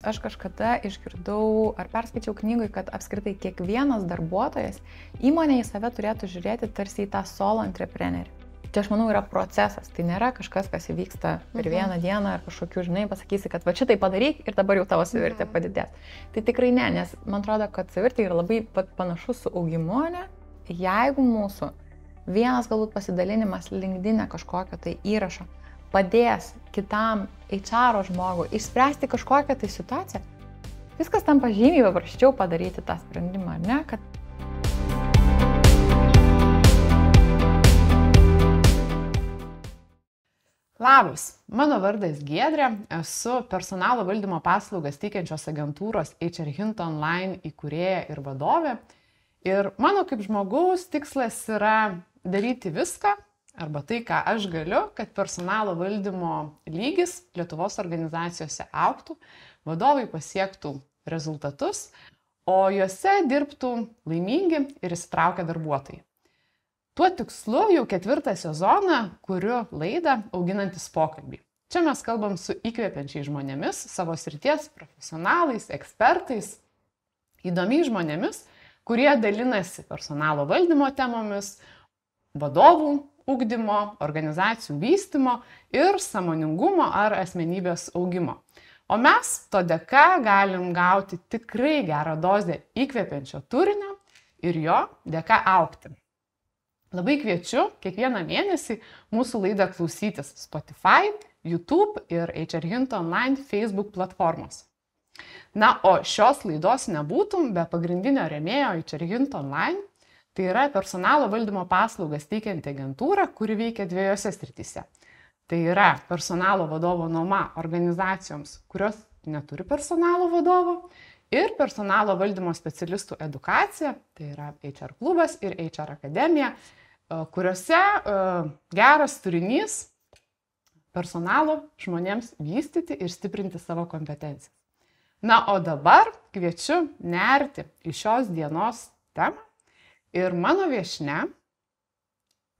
aš kažkada išgirdau ar perskaičiau knygui, kad apskritai kiekvienas darbuotojas įmonė į save turėtų žiūrėti tarsi į tą solo entrepreneurį. Čia, aš manau, yra procesas. Tai nėra kažkas, kas įvyksta per vieną dieną ar kažkokiu, žinai, pasakysi, kad va šitai padaryk ir dabar jau tavo savivertė padidės. Tai tikrai ne, nes man atrodo, kad savivertė yra labai panašus su augimu, ne? Jeigu mūsų vienas galbūt pasidalinimas LinkedIn'e kažkokio tai įrašo padės kitam HR žmogui išspręsti kažkokią tai situaciją, viskas tampa žymiai paprasčiau padaryti tą sprendimą, ar ne? Kad Labas, mano vardas Giedrė, esu personalo valdymo paslaugas teikiančios agentūros HR Hint Online įkūrėja ir vadovė. Ir mano kaip žmogaus tikslas yra daryti viską, arba tai, ką aš galiu, kad personalo valdymo lygis Lietuvos organizacijose augtų, vadovai pasiektų rezultatus, o juose dirbtų laimingi ir įsitraukę darbuotojai. Tuo tikslu jau 4 sezoną kuriu laidą Auginantis pokalbį. Čia mes kalbam su įkvepiančiais žmonėmis, savo srities profesionalais, ekspertais, įdomiais žmonėmis, kurie dalinasi personalo valdymo temomis, vadovų ugdymo, organizacijų vystymo ir sąmoningumo ar asmenybės augimo. O mes to dėka galim gauti tikrai gerą dozę įkvepiančio turinio ir jo dėka augti. Labai kviečiu kiekvieną mėnesį mūsų laidą klausytis Spotify, YouTube ir HR Hint Online Facebook platformos. Na, o šios laidos nebūtum be pagrindinio rėmėjo HR Hint Online, tai yra personalo valdymo paslaugas teikianti agentūra, kuri veikia 2 srityse. Tai yra personalo vadovo nuoma organizacijoms, kurios neturi personalo vadovo, ir personalo valdymo specialistų edukacija, tai yra HR klubas ir HR akademija, kuriuose geras turinys personalo žmonėms vystyti ir stiprinti savo kompetencijas. Na, o dabar kviečiu nerti į šios dienos temą ir mano viešnia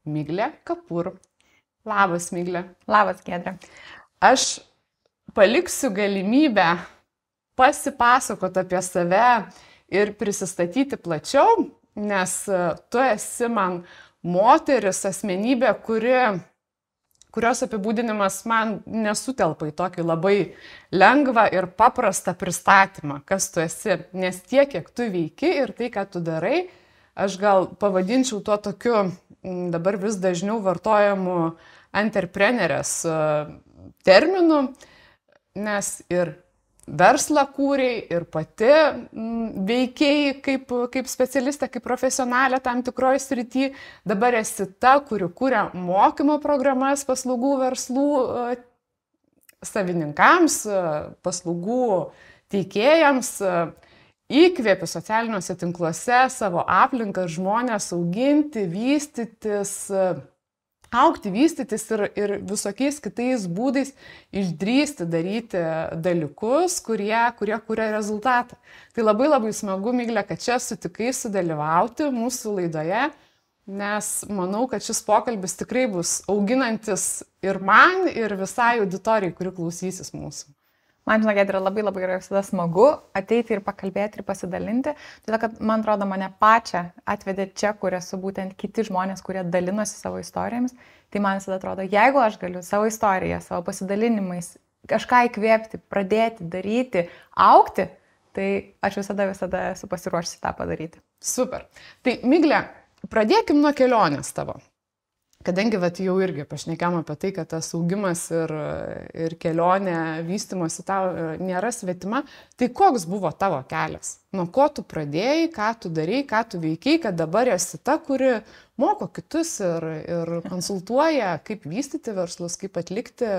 Miglė Kapur. Labas, Miglė. Labas, Giedrė. Aš paliksiu galimybę pasipasakoti apie save ir prisistatyti plačiau, nes tu esi man moteris, asmenybė, kurios apibūdinimas man nesutelpa į tokį labai lengvą ir paprastą pristatymą, kas tu esi, nes tiek, kiek tu veiki ir tai, ką tu darai, aš gal pavadinčiau tuo tokiu dabar vis dažniau vartojamu entrepreneurės terminu, nes ir verslą kūrei ir pati veikiai kaip specialistė, kaip profesionalė tam tikroje srityje. Dabar esi ta, kuri kūrė mokymo programas paslaugų verslų savininkams, paslaugų teikėjams, įkvėpi socialiniuose tinkluose savo aplinką, žmonės auginti, vystytis, augti, vystytis ir visokiais kitais būdais išdrįsti daryti dalykus, kurie kuria rezultatą. Tai labai labai smagu, Miglė, kad čia sutikai sudalyvauti mūsų laidoje, nes manau, kad šis pokalbis tikrai bus auginantis ir man, ir visai auditorijai, kuri klausysis mūsų. Man, žinok, yra labai yra visada smagu ateiti ir pakalbėti ir pasidalinti. Todėl, kad man atrodo, mane pačią atvedė čia, kur esu būtent kiti žmonės, kurie dalinosi savo istorijomis. Tai man visada atrodo, jeigu aš galiu savo istoriją, savo pasidalinimais kažką įkvėpti, pradėti, daryti, augti, tai aš visada esu pasiruošusi tą padaryti. Super. Tai, Miglė, pradėkim nuo kelionės tavo. Kadangi jau irgi pašnekėjom apie tai, kad tas augimas ir kelionė vystymosi tau nėra svetima, tai koks buvo tavo kelias? Nuo ko tu pradėjai, ką tu darei, ką tu veikiai, kad dabar esi ta, kuri moko kitus ir konsultuoja, kaip vystyti verslus, kaip atlikti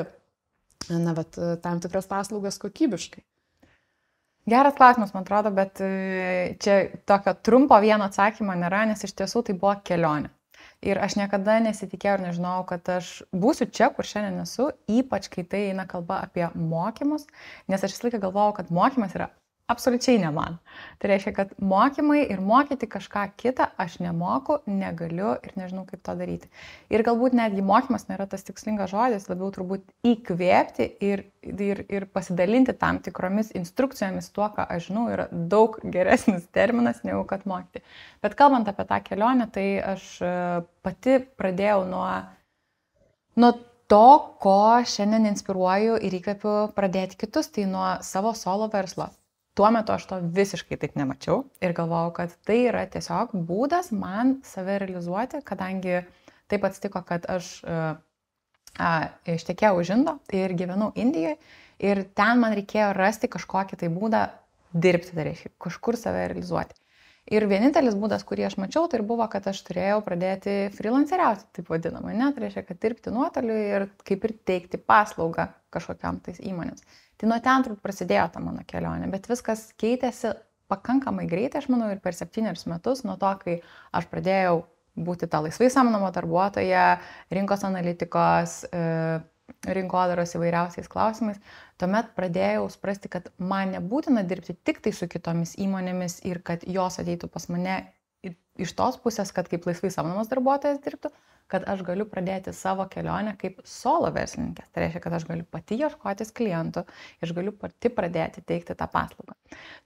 tam tikras paslaugas kokybiškai? Geras klausimas, man atrodo, bet čia tokio trumpo vieno atsakymo nėra, nes iš tiesų tai buvo kelionė. Ir aš niekada nesitikėjau ir nežinojau, kad aš būsiu čia, kur šiandien esu, ypač kai tai eina kalba apie mokymus, nes aš visą laiką galvojau, kad mokymas yra absoliučiai ne man. Tai reiškia, kad mokymai ir mokyti kažką kitą aš nemoku, negaliu ir nežinau, kaip to daryti. Ir galbūt netgi mokymas nėra tas tikslingas žodis, labiau turbūt įkvėpti ir pasidalinti tam tikromis instrukcijomis tuo, ką aš žinau, yra daug geresnis terminas negu kad mokyti. Bet kalbant apie tą kelionę, tai aš pati pradėjau nuo to, ko šiandien inspiruoju ir įkvepiu pradėti kitus, tai nuo savo solo verslo. Tuo metu aš to visiškai taip nemačiau ir galvojau, kad tai yra tiesiog būdas man save realizuoti, kadangi taip atsitiko, kad aš ištekėjau už Indo ir gyvenau Indijoje ir ten man reikėjo rasti kažkokį tai būdą dirbti, tai reiškia kažkur save realizuoti. Ir vienintelis būdas, kurį aš mačiau, tai buvo, kad aš turėjau pradėti freelanceriauti, taip vadinamai, ne? Tai reiškia, kad dirbti nuotoliu ir kaip ir teikti paslaugą kažkokiam tais įmonėms. Tai nuo ten turbūt prasidėjo ta mano kelionė, bet viskas keitėsi pakankamai greitai, aš manau, ir per 7 metus, nuo to, kai aš pradėjau būti ta laisvai samdomą darbuotoja, rinkos analitikos, rinkodaros įvairiausiais klausimais, tuomet pradėjau suprasti, kad man nebūtina dirbti tik tai su kitomis įmonėmis ir kad jos ateitų pas mane iš tos pusės, kad kaip laisvai samdomas darbuotojas dirbtų, kad aš galiu pradėti savo kelionę kaip solo verslininkė. Tai reiškia, kad aš galiu pati ieškotis klientų ir aš galiu pati pradėti teikti tą paslaugą.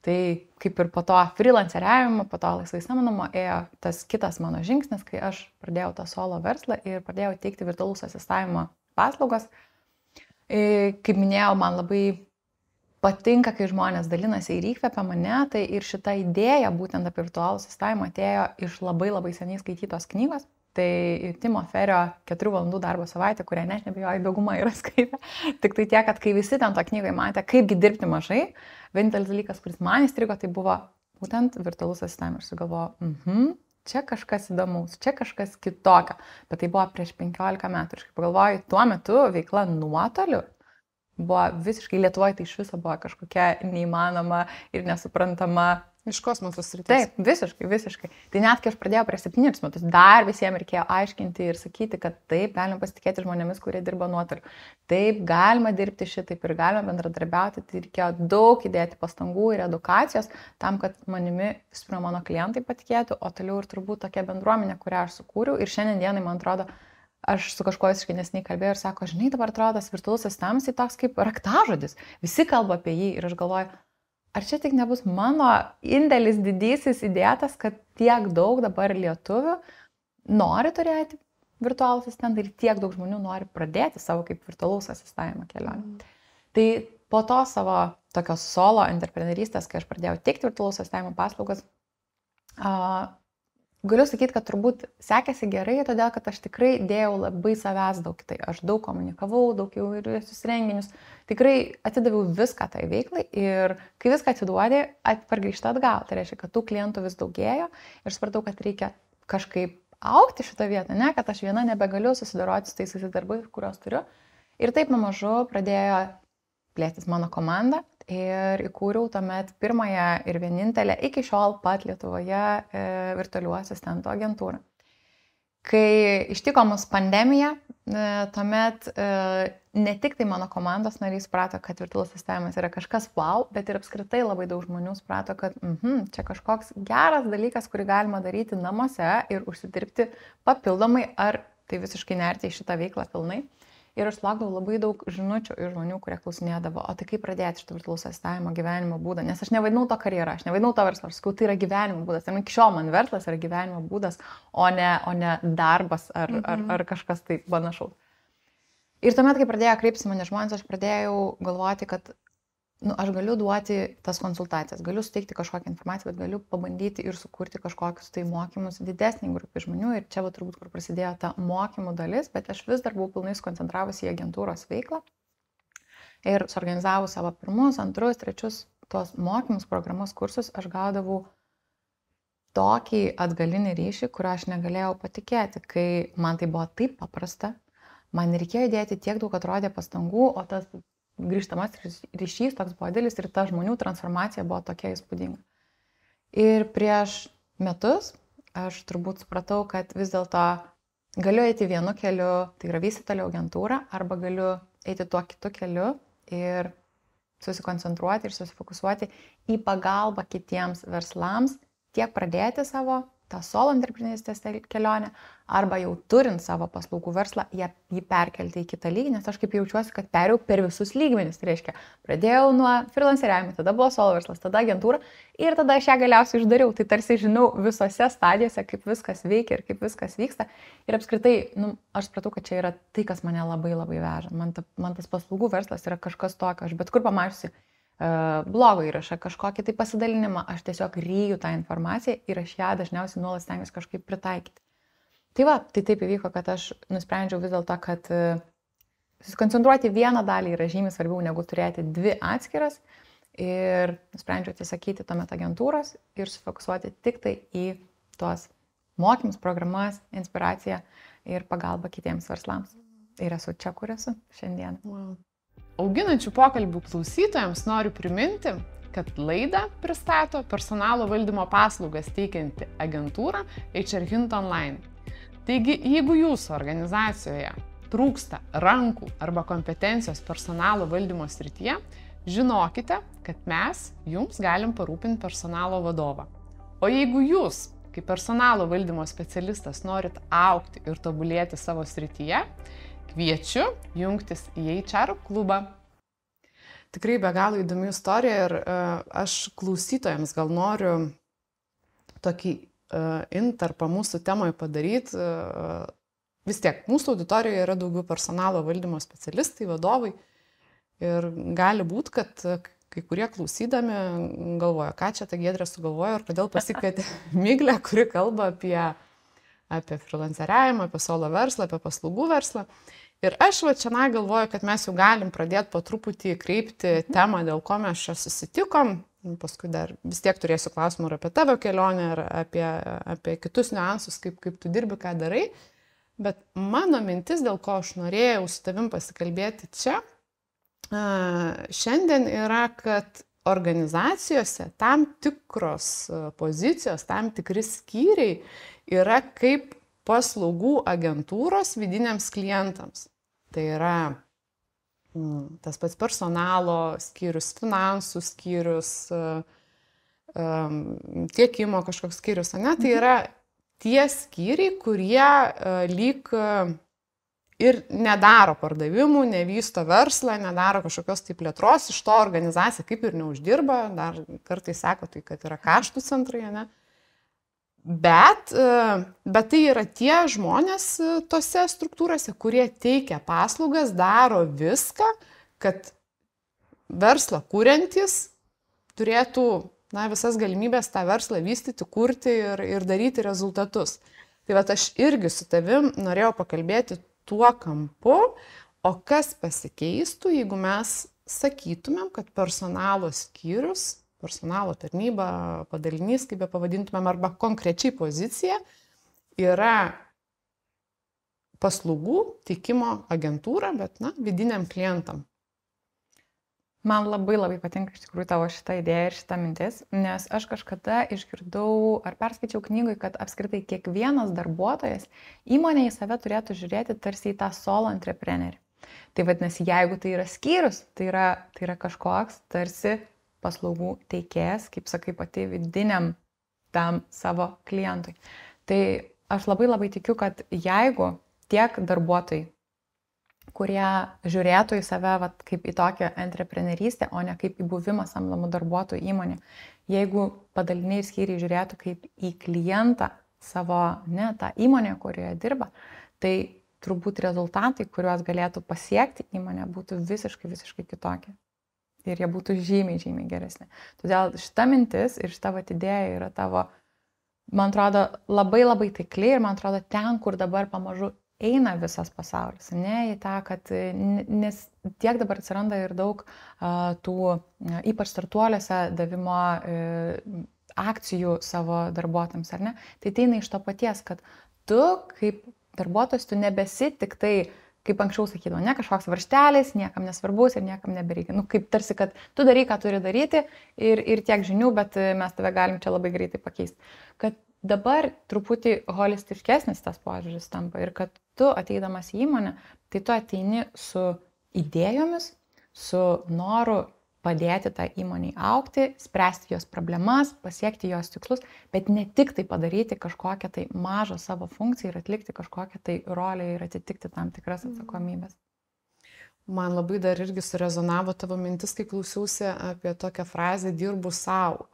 Tai kaip ir po to freelanceriavimo, po to laisvai samdomo ėjo tas kitas mano žingsnis, kai aš pradėjau tą solo verslą ir pradėjau teikti virtualaus asistavimo paslaugos. Kaip minėjau, man labai patinka, kai žmonės dalinasi ir įkvepia mane, tai ir šita idėja būtent apie virtualų asistavimą atėjo iš labai seniai skaitytos knygos. Tai Timo Ferio 4 valandų darbo savaitė, kurią net nebijoju, dauguma yra skaitę. Tik tai tiek, kad kai visi ten to knygai matė, kaipgi dirbti mažai, vienintelis dalykas, kuris man įstrigo, tai buvo būtent virtualus asistavimas. Ir sugalvojau, čia kažkas įdomaus, čia kažkas kitokio. Bet tai buvo prieš 15 metų. Ir kaip pagalvoju, tuo metu veikla nuotoliu buvo visiškai Lietuvoje, tai iš viso buvo kažkokia neįmanoma ir nesuprantama. Iš kosmoso srities. Taip, visiškai. Tai net kai aš pradėjau prieš 7 metus, dar visiems reikėjo aiškinti ir sakyti, kad taip, galima pasitikėti žmonėmis, kurie dirba nuotoliu. Taip, galima dirbti šitaip ir galima bendradarbiauti. Tai reikėjo daug įdėti pastangų ir edukacijos tam, kad manimi visų pirma mano klientai patikėtų, o toliau ir turbūt tokia bendruomenė, kurią aš sukūriau. Ir šiandien dienai, man atrodo, aš su kažkuo visiškai neseniai kalbėjau ir sako, žinai, dabar atrodo, tas virtualus asistavimas tai toks kaip raktažodis. Visi kalba apie jį ir aš galvoju, ar čia tik nebus mano indėlis didysis įdėtas, kad tiek daug dabar lietuvių nori turėti virtualų asistentą ir tiek daug žmonių nori pradėti savo kaip virtualaus asistavimo kelionę. Tai po to savo tokios solo entrepreneurystės, kai aš pradėjau teikti virtualaus asistavimo paslaugas, galiu sakyti, kad turbūt sekėsi gerai, todėl kad aš tikrai dėjau labai savęs daug kitai. Aš daug komunikavau, daug įvairius renginius, tikrai atidaviau viską tai veiklai ir kai viską atiduodė, pargrįžta atgal. Tai reiškia, kad tų klientų vis daugėjo ir supratau, kad reikia kažkaip augti šitą vietą, ne, kad aš viena nebegaliu susidoroti su tais darbais, kuriuos turiu. Ir taip pamažu pradėjo plėstis mano komanda. Ir įkūriau tuomet pirmąją ir vienintelę iki šiol pat Lietuvoje virtualių asistentų agentūrą. Kai ištiko mus pandemija, tuomet ne tik tai mano komandos nariai suprato, kad virtualus asistavimas yra kažkas wow, bet ir apskritai labai daug žmonių suprato, kad čia kažkoks geras dalykas, kurį galima daryti namuose ir užsidirbti papildomai, ar tai visiškai nerti į šitą veiklą pilnai. Ir aš laukdavau labai daug žinučių iš žmonių, kurie klausinėdavo, o tai kaip pradėti šitą virtualaus asistavimo gyvenimo būdą, nes aš nevaidinau to karjerą, aš nevaidinau to verslo, aš sakau, tai yra gyvenimo būdas, ir iki šiol man verslas yra gyvenimo būdas, o ne darbas ar kažkas tai panašaus. Ir tuomet, kai pradėjo kreiptis mane žmonės, aš pradėjau galvoti, kad aš galiu duoti tas konsultacijas, galiu suteikti kažkokią informaciją, bet galiu pabandyti ir sukurti kažkokius tai mokymus didesnį grupį žmonių. Ir čia va turbūt, kur prasidėjo ta mokymų dalis, bet aš vis dar buvau pilnai skoncentravusi į agentūros veiklą. Ir suorganizavau savo pirmus, antrus, trečius tuos mokymus, programus, kursus, aš gaudavau tokį atgalinį ryšį, kurio aš negalėjau patikėti, kai man tai buvo taip paprasta. Man reikėjo įdėti tiek daug atrodė pastangų, o tas grįžtamas ryšys toks buvo didelis ir ta žmonių transformacija buvo tokia įspūdinga. Ir prieš metus aš turbūt supratau, kad vis dėlto galiu eiti vienu keliu, tai yra vystytojo agentūra, arba galiu eiti tuo kitu keliu ir susikoncentruoti ir susifokusuoti į pagalbą kitiems verslams, tiek pradėti savo tą solo entrepreneurystės kelionę, arba jau turint savo paslaugų verslą, jį perkelti į kitą lygį, nes aš kaip jaučiuosi, kad perėjau per visus lygmenis. Tai reiškia, pradėjau nuo freelanceriavimo, tada buvo solo verslas, tada agentūra ir tada aš ją galiausiai uždariau. Tai tarsi žinau visose stadijose, kaip viskas veikia ir kaip viskas vyksta. Ir apskritai, aš supratau, kad čia yra tai, kas mane labai labai veža. Man tas paslaugų verslas yra kažkas tokio. Aš bet kur pamačiusi blogo įrašą, kažkokį tai pasidalinimą, aš tiesiog ryju tą informaciją ir aš ją dažniausiai nuolat stengiuosi kažkaip pritaikyti. Tai taip įvyko, kad aš nusprendžiau vis dėlto, kad susikoncentruoti vieną dalį yra žymiai svarbiau negu turėti dvi atskiras ir nusprendžiau atsisakyti tuomet agentūros ir sufokusuoti tik tai į tuos mokymus, programas, inspiraciją ir pagalbą kitiems verslams. Ir esu čia, kur esu šiandien. Wow. Auginančių pokalbių klausytojams noriu priminti, kad laidą pristato personalo valdymo paslaugas teikianti agentūra HR Hint Online. Taigi, jeigu jūsų organizacijoje trūksta rankų arba kompetencijos personalo valdymo srityje, žinokite, kad mes jums galim parūpinti personalo vadovą. O jeigu jūs, kaip personalo valdymo specialistas, norit augti ir tobulėti savo srityje, kviečiu jungtis į HR klubą. Tikrai be galo įdomi istorija ir aš klausytojams gal noriu tokį intarpą mūsų temoje padaryti. Vis tiek, mūsų auditorijoje yra daugiau personalo valdymo specialistai, vadovai ir gali būti, kad kai kurie klausydami galvoja, ką čia ta Giedrė sugalvojo ir kodėl pasikvietė Miglę, kuri kalba apie freelanceriavimą, apie solo verslą, apie paslaugų verslą. Ir aš čia galvoju, kad mes jau galim pradėti po truputį kreipti temą, dėl ko mes čia susitikom. Paskui dar vis tiek turėsiu klausimų ir apie tavo kelionę, ir apie kitus niuansus, kaip tu dirbi, ką darai. Bet mano mintis, dėl ko aš norėjau su tavim pasikalbėti čia, šiandien yra, kad organizacijose tam tikros pozicijos, tam tikri skyriai yra kaip paslaugų agentūros vidiniams klientams. Tai yra tas pats personalo skyrius, finansų skyrius, tiekimo kažkoks skyrius, ne? Tai yra tie skyriai, kurie lyg ir nedaro pardavimų, nevysto verslą, nedaro kažkokios tai plėtros, iš to organizacija kaip ir neuždirba, dar kartais sako, tai kad yra kaštų centrai, ne? Bet tai yra tie žmonės tose struktūrose, kurie teikia paslaugas, daro viską, kad verslą kuriantis turėtų visas galimybės tą verslą vystyti, kurti ir daryti rezultatus. Tai aš irgi su tavim norėjau pakalbėti tuo kampu, o kas pasikeistų, jeigu mes sakytumėm, kad personalo skyrius, personalo tarnyba, padalinys, kaip be pavadintumėm, arba konkrečiai pozicija yra paslaugų teikimo agentūra, bet vidiniam klientam. Man labai patinka iš tikrųjų tavo šitą idėją ir šitą mintis, nes aš kažkada išgirdau ar perskaičiau knygui, kad apskritai kiekvienas darbuotojas įmonėje į save turėtų žiūrėti tarsi į tą solo entrepreneurį. Tai vadinasi, jeigu tai yra skyrius, tai yra kažkoks tarsi paslaugų teikėjas, kaip sakai pati, vidiniam tam savo klientui. Tai aš labai tikiu, kad jeigu tiek darbuotojai, kurie žiūrėtų į save kaip į tokią entrepreneurystę, o ne kaip į buvimą samdomų darbuotojų įmonė, jeigu padaliniai ir skyriai žiūrėtų kaip į klientą savo, tą įmonę, kurioje dirba, tai turbūt rezultatai, kuriuos galėtų pasiekti įmonė, būtų visiškai kitokie. Ir jie būtų žymiai geresni. Todėl šita mintis ir šita idėja yra tavo, man atrodo, labai taikli ir man atrodo ten, kur dabar pamažu eina visas pasaulis. Ne į tą, kad, nes tiek dabar atsiranda ir daug tų, ypač startuoliuose, davimo akcijų savo darbuotojams, ar ne? Tai eina iš to paties, kad tu kaip darbuotojas, tu nebesi tik tai, kaip anksčiau sakydavo, ne kažkoks varžtelis, niekam nesvarbus ir niekam nebereikia. Kaip tarsi, kad tu darai, ką turi daryti ir tiek žinių, bet mes tave galim čia labai greitai pakeisti. Kad dabar truputį holistiškesnis tas požiūris tampa ir kad tu ateidamas į įmonę, tai tu ateini su idėjomis, su noru padėti tą įmonį augti, spręsti jos problemas, pasiekti jos tikslus, bet ne tik tai padaryti kažkokią tai mažą savo funkciją ir atlikti kažkokią tai rolę ir atitikti tam tikras atsakomybės. Man labai dar irgi surezonavo tavo mintis, kai klausiausi apie tokią frazę dirbu savo,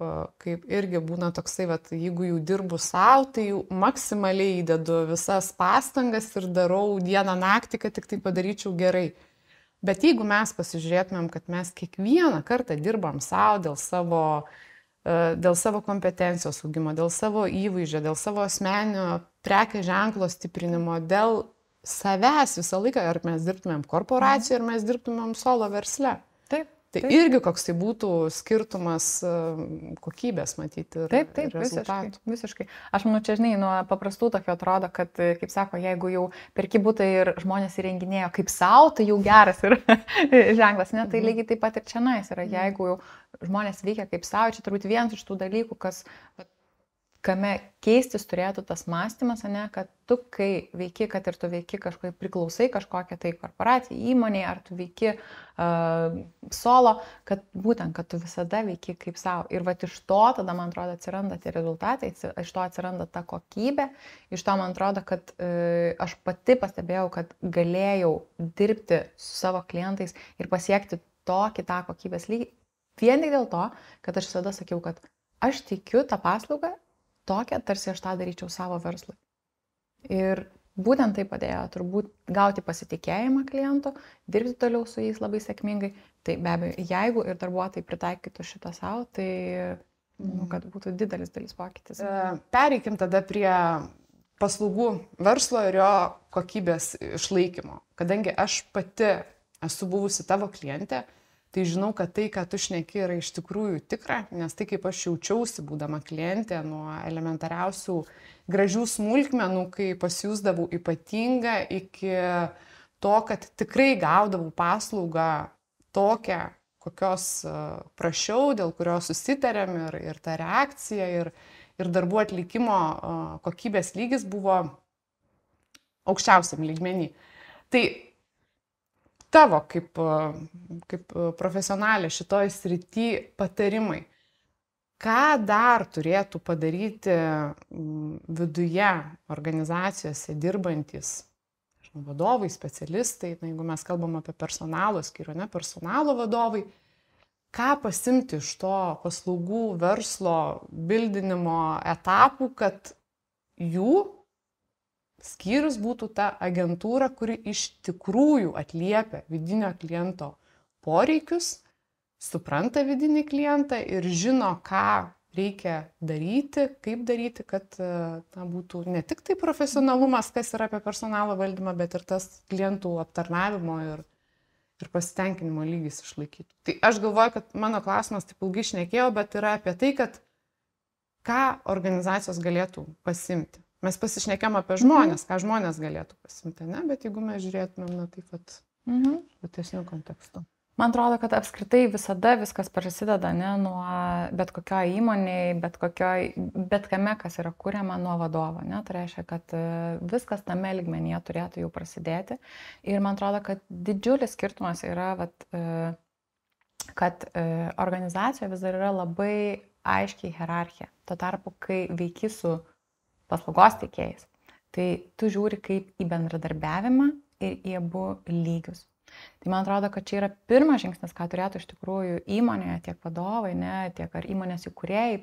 kaip irgi būna toksai, vat, jeigu jau dirbu savo, tai jau maksimaliai įdedu visas pastangas ir darau dieną naktį, kad tik tai padaryčiau gerai. Bet jeigu mes pasižiūrėtumėm, kad mes kiekvieną kartą dirbam savo dėl savo kompetencijos augimo, dėl savo įvaizdžio, dėl savo asmeninio prekės ženklo stiprinimo, dėl savęs visą laiką, ar mes dirbtumėm korporacijoje, ar mes dirbtumėm solo versle. Taip. Tai irgi koks tai būtų skirtumas kokybės matyti ir taip, rezultatų. visiškai. Aš manau, čia, žinai, nuo paprastų tokio atrodo, kad, kaip sako, jeigu jau perki butą ir žmonės įrenginėjo kaip savo, tai jau geras yra ženklas, ne? Tai lygiai taip pat ir čia nais yra, jeigu jau žmonės veikia kaip savo, čia turbūt vienas iš tų dalykų, kame keistis turėtų tas mąstymas, ne, kad tu, kai veiki, kad ir tu veiki kažkokiai priklausai kažkokią tai korporaciją, įmonėje, ar tu veiki solo, kad būtent, kad tu visada veiki kaip savo. Ir vat iš to tada, man atrodo, atsiranda tie rezultatai, iš to atsiranda ta kokybė, iš to, man atrodo, kad aš pati pastebėjau, kad galėjau dirbti su savo klientais ir pasiekti tokį tą kokybės lygį, vien tik dėl to, kad aš visada sakiau, kad aš tikiu tą paslaugą, tokia, tarsi aš tą daryčiau savo verslui. Ir būtent tai padėjo turbūt gauti pasitikėjimą klientų, dirbti toliau su jais labai sėkmingai. Tai be abejo, jeigu ir darbuotojai pritaikytų šitą savo, tai kad būtų didelis pokytis. Pereikim tada prie paslaugų verslo ir jo kokybės išlaikymo. Kadangi aš pati esu buvusi tavo klientė, tai žinau, kad tai, ką tu šneki, yra iš tikrųjų tikra, nes tai, kaip aš jaučiausi, būdama klientė, nuo elementariausių gražių smulkmenų, kai pasijusdavau ypatinga, iki to, kad tikrai gaudavau paslaugą tokią, kokios prašiau, dėl kurios susitarėm ir ta reakcija, ir darbų atlikimo kokybės lygis buvo aukščiausiam lygmenį. Tai tavo kaip profesionalė šitoj srity patarimai, ką dar turėtų padaryti viduje organizacijose dirbantis vadovai, specialistai, jeigu mes kalbam apie personalo skyrių, ne personalo vadovai, ką pasimti iš to paslaugų verslo bildinimo etapų, kad jų skyrius būtų ta agentūra, kuri iš tikrųjų atliepia vidinio kliento poreikius, supranta vidinį klientą ir žino, ką reikia daryti, kaip daryti, kad būtų ne tik tai profesionalumas, kas yra apie personalo valdymą, bet ir tas klientų aptarnavimo ir pasitenkinimo lygis išlaikytų. Tai aš galvoju, kad mano klausimas taip ilgai šnekėjau, bet yra apie tai, kad ką organizacijos galėtų pasimti. Mes pasišnekėm apie žmonės, ką žmonės galėtų pasimti, ne? Bet jeigu mes žiūrėtumėm, taip pat platesnių kontekstų. Man atrodo, kad apskritai visada viskas prasideda, ne, nuo bet kokioje įmonėje, bet kame, kas yra kuriama nuo vadovo, ne? Tai reiškia, kad viskas tame lygmenyje turėtų jau prasidėti. Ir man atrodo, kad didžiulis skirtumas yra, kad organizacijoje vis dar yra labai aiškiai hierarchija. Tuo tarpu, kai veiki su paslaugos teikėjais, tai tu žiūri kaip į bendradarbiavimą ir į abu lygius. Tai man atrodo, kad čia yra pirmas žingsnis, ką turėtų iš tikrųjų įmonėje tiek vadovai, ne, tiek ar įmonės įkūrėjai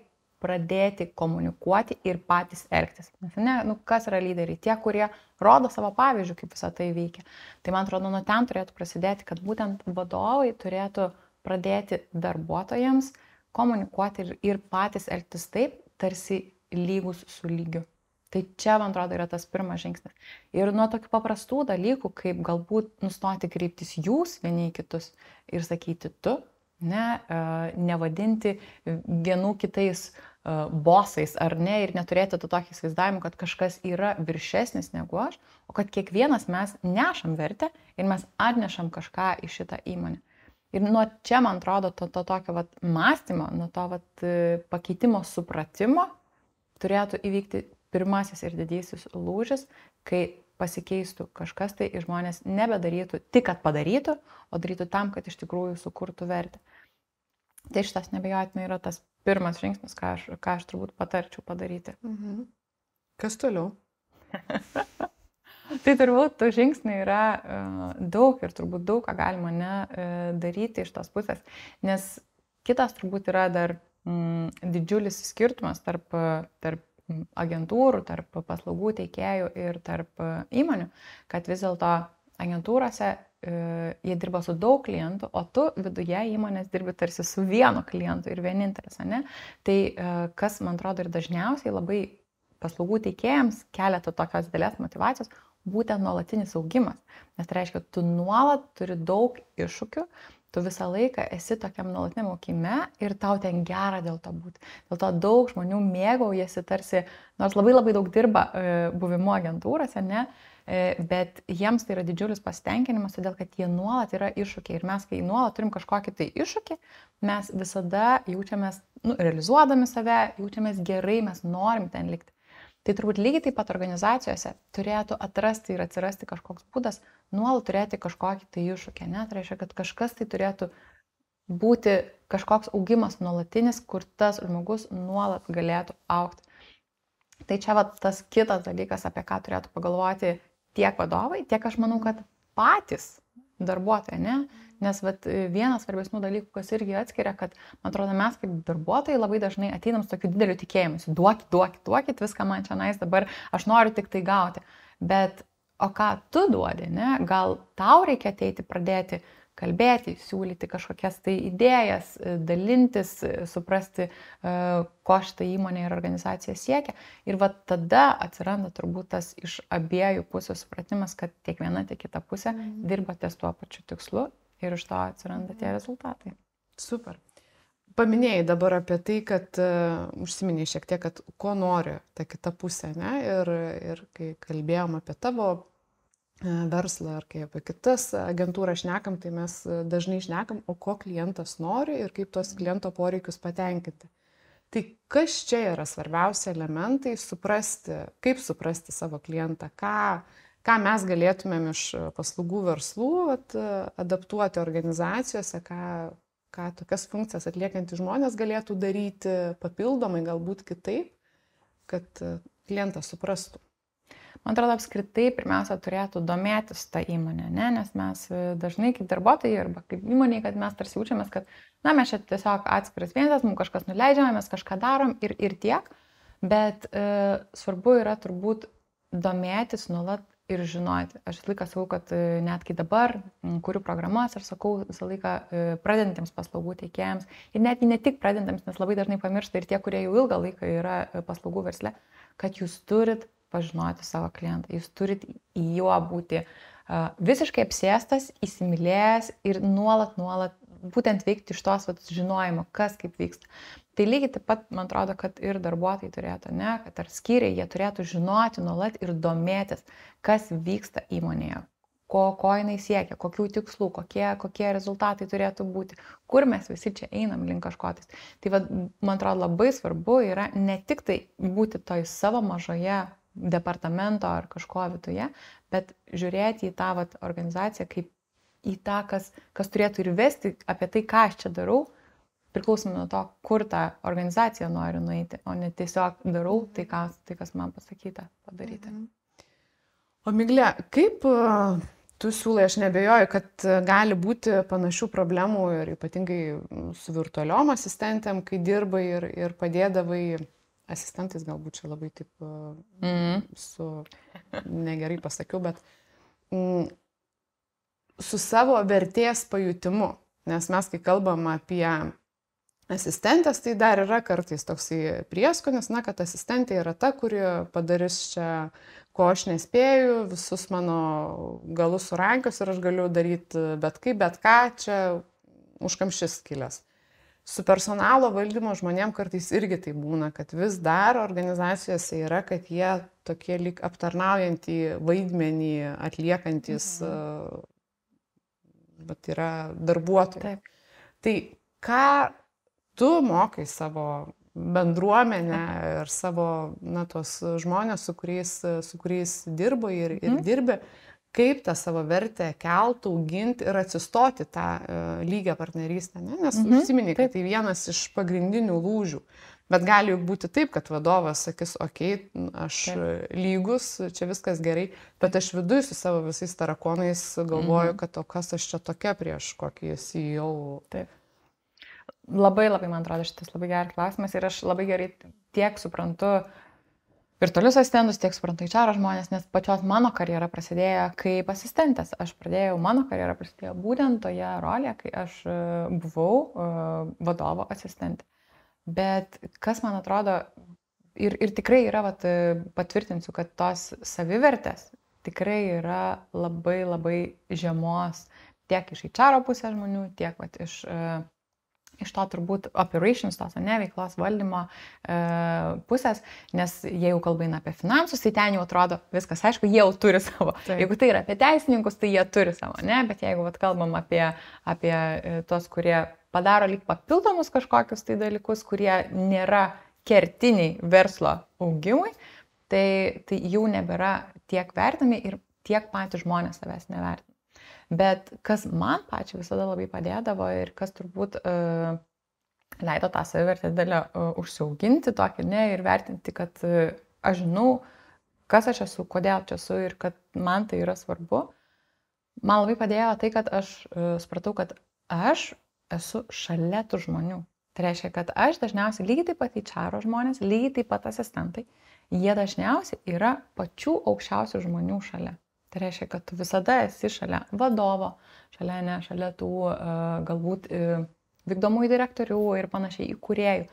pradėti komunikuoti ir patys elgtis. Nes ne, kas yra lyderiai? Tie, kurie rodo savo pavyzdžių, kaip visą tai veikia. Tai man atrodo, nuo ten turėtų prasidėti, kad būtent vadovai turėtų pradėti darbuotojams komunikuoti ir patys elgtis taip, tarsi lygus su lygiu. Tai čia, man atrodo, yra tas pirmas žingsnis. Ir nuo tokių paprastų dalykų, kaip galbūt nustoti kreiptis jūs vieni į kitus ir sakyti tu, nevadinti vienų kitais bosais ar ne, ir neturėti to tokį įsivaizdavimą, kad kažkas yra viršesnis negu aš, o kad kiekvienas mes nešam vertę ir mes atnešam kažką į šitą įmonę. Ir nuo čia, man atrodo, to tokio mąstymo, nuo to pakeitimo supratimo turėtų įvykti pirmasis ir didysis lūžis, kai pasikeistų kažkas tai ir žmonės nebedarytų tik, kad padarytų, o darytų tam, kad iš tikrųjų sukurtų vertę. Tai šitas nebejotinai yra tas pirmas žingsnis, ką aš turbūt patarčiau padaryti. Kas toliau? Tai turbūt tų žingsnių yra daug ir turbūt daug ką galima daryti iš tos pusės, nes kitas turbūt yra dar didžiulis skirtumas tarp agentūrų, tarp paslaugų teikėjų ir tarp įmonių, kad vis dėlto agentūrose jie dirba su daug klientų, o tu viduje įmonės dirbi tarsi su vienu klientu ir vienintelis, ne? Tai kas, man atrodo, ir dažniausiai labai paslaugų teikėjams kelia tokios didelės motyvacijos, būtent nuolatinis augimas. Nes tai reiškia, tu nuolat turi daug iššūkių, tu visą laiką esi tokiam nuolatiniam augime ir tau ten gera dėl to būti. Dėl to daug žmonių mėgaujasi tarsi, nors labai labai daug dirba buvimo agentūrose, ne? Bet jiems tai yra didžiulis pasitenkinimas, todėl kad jie nuolat yra iššūkiai. Ir mes, kai nuolat turim kažkokį tai iššūkį, mes visada jaučiamės, realizuodami save, jaučiamės gerai, mes norim ten likti. Tai turbūt lygiai taip pat organizacijose turėtų atrasti ir atsirasti kažkoks būdas nuolat turėti kažkokį tai iššūkį. Ne? Tai reiškia, kad kažkas tai turėtų būti kažkoks augimas nuolatinis, kur tas žmogus nuolat galėtų augti. Tai čia tas kitas dalykas, apie ką turėtų pagalvoti tiek vadovai, tiek aš manau, kad patys darbuotojai, ne? Nes vienas svarbesnių dalykų, kas irgi atskiria, kad, man atrodo, mes kaip darbuotojai labai dažnai ateinam su tokiu dideliu tikėjimu, duokit viską man čia nais, dabar aš noriu tik tai gauti. Bet, o ką tu duodi, ne? Gal tau reikia ateiti, pradėti kalbėti, siūlyti kažkokias tai idėjas, dalintis, suprasti, ko šitą įmonę ir organizaciją siekia. Ir tada atsiranda turbūt tas iš abiejų pusių supratimas, kad tiek viena, tiek kita pusė dirba ties tuo pačiu tikslu ir iš to atsiranda tie rezultatai. Super. Paminėjai dabar apie tai, kad užsiminėjai šiek tiek, kad ko nori ta kita pusė, ne? Ir kai kalbėjom apie tavo verslą ar kai apie kitas agentūras šnekam, tai mes dažnai šnekam, o ko klientas nori ir kaip tos kliento poreikius patenkinti. Tai kas čia yra svarbiausi elementai suprasti, kaip suprasti savo klientą, ką mes galėtumėm iš paslaugų verslų adaptuoti organizacijose, ką tokias funkcijas atliekantys žmonės galėtų daryti papildomai, galbūt kitaip, kad klientas suprastų. Man atrodo, apskritai pirmiausia turėtų domėtis tą įmonę, ne? Nes mes dažnai kaip darbuotojai arba kaip įmoniai, kad mes tarsi jaučiamės, kad mes čia tiesiog atskiras vienas, mums kažkas nuleidžiame, mes kažką darom ir tiek, bet svarbu yra turbūt domėtis nuolat ir žinoti. Aš visą laiką sakau, kad net kai dabar kuriu programas, aš sakau visą laiką pradedantiems paslaugų teikėjams ir net ne tik pradedantiems, nes labai dažnai pamiršta ir tie, kurie jau ilgą laiką yra paslaugų versle, kad jūs turit pažinoti savo klientą. Jūs turit į juo būti visiškai apsėstas, įsimylėjęs ir nuolat būtent veikti iš tos žinojimo, kas kaip vyksta. Tai lygiai taip pat, man atrodo, kad ir darbuotojai turėtų, ne, kad ar skyriai, jie turėtų žinoti nuolat ir domėtis, kas vyksta įmonėje, ko jinai siekia, kokių tikslų, kokie rezultatai turėtų būti, kur mes visi čia einam link kažkotis. Tai man atrodo, labai svarbu yra ne tik tai būti toj savo mažoje departamento ar kažko viduje, bet žiūrėti į tą organizaciją kaip į tą, kas turėtų ir vesti apie tai, ką aš čia darau, priklausomai nuo to, kur tą organizaciją noriu nueiti, o ne tiesiog darau tai, kas man pasakyta padaryti. O Miglė, kaip tu siūlai, aš nebejoju, kad gali būti panašių problemų ir ypatingai su virtualiom asistentėm, kai dirbai ir padėdavai asistentais, galbūt čia labai taip negerai pasakiau, bet su savo vertės pajutimu. Nes mes, kai kalbam apie asistentės, tai dar yra kartais toksai prieskonis, kad asistentė yra ta, kuri padarys čia, ko aš nespėju, visus mano galus surankios ir aš galiu daryti bet ką, čia užkamšis kilęs. Su personalo valdymo žmonėm kartais irgi tai būna, kad vis dar organizacijose yra, kad jie tokie lyg aptarnaujantį vaidmenį atliekantis yra darbuotojai. Taip. Tai ką tu mokai savo bendruomenę ir savo tuos žmonės, su kuriais dirbai ir dirbi, kaip tą savo vertę keltų, auginti ir atsistoti tą lygią partnerystę, ne? Nes užsiminiai, kad tai vienas iš pagrindinių lūžių. Bet gali juk būti taip, kad vadovas sakys, okei, aš lygus, čia viskas gerai, bet aš viduje su savo visais tarakonais galvoju, kad o kas aš čia tokia prieš kokį CEO. Taip. Labai, man atrodo, šitas labai geras klausimas ir aš labai gerai tiek suprantu virtualius asistentus, tiek suprantu HR žmonės, nes pačios mano karjera prasidėjo kaip asistentės. Mano karjera prasidėjo būtent toje rolėje, kai aš buvau vadovo asistentė. Bet kas man atrodo, ir tikrai yra, patvirtinsiu, kad tos savivertės tikrai yra labai žemos tiek iš HR pusės žmonių, tiek iš to turbūt operations, tos veiklos valdymo pusės, nes jeigu kalba eina apie finansus, tai ten jau atrodo viskas, aišku, jie jau turi savo. Taip. Jeigu tai yra apie teisininkus, tai jie turi savo, ne? Bet jeigu kalbam apie tos, kurie padaro lyg papildomus kažkokius tai dalykus, kurie nėra kertiniai verslo augimui, tai jų nebėra tiek vertinami ir tiek patys žmonės savęs nevertina. Bet kas man pačiai visada labai padėdavo ir kas turbūt leido tą savivertę didelę užsiauginti tokį, ne, ir vertinti, kad aš žinau, kas aš esu, kodėl čia esu ir kad man tai yra svarbu. Man labai padėjo tai, kad aš supratau, kad aš esu šalia tų žmonių. Tai reiškia, kad aš dažniausiai lygiai taip pat HR žmonės, lygiai taip pat asistentai, jie dažniausiai yra pačių aukščiausių žmonių šalia. Tai reiškia, kad tu visada esi šalia vadovo, šalia tų galbūt vykdomųjų direktorių ir panašiai įkūrėjų.